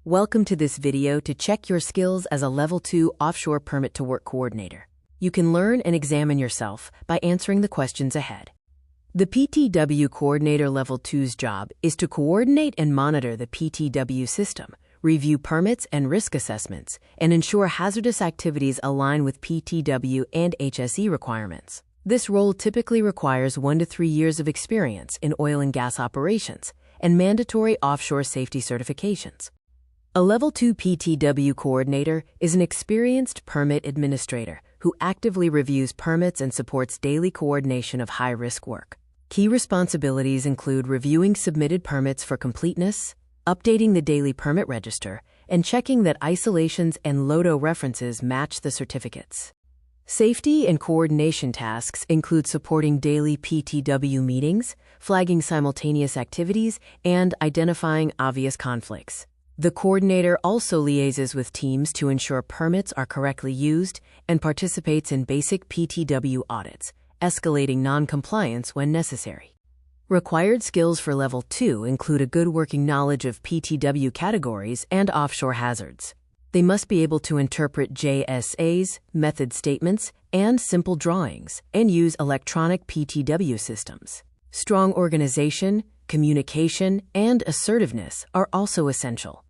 Welcome to this video to check your skills as a Level 2 Offshore Permit to Work Coordinator. You can learn and examine yourself by answering the questions ahead. The PTW Coordinator Level 2's job is to coordinate and monitor the PTW system, review permits and risk assessments, and ensure hazardous activities align with PTW and HSE requirements. This role typically requires 1 to 3 years of experience in oil and gas operations and mandatory offshore safety certifications. A Level 2 PTW coordinator is an experienced permit administrator who actively reviews permits and supports daily coordination of high-risk work. Key responsibilities include reviewing submitted permits for completeness, updating the daily permit register, and checking that isolations and LOTO references match the certificates. Safety and coordination tasks include supporting daily PTW meetings, flagging simultaneous activities, and identifying obvious conflicts. The coordinator also liaises with teams to ensure permits are correctly used and participates in basic PTW audits, escalating non-compliance when necessary. Required skills for Level 2 include a good working knowledge of PTW categories and offshore hazards. They must be able to interpret JSAs, method statements, and simple drawings, and use electronic PTW systems. Strong organization, communication, and assertiveness are also essential.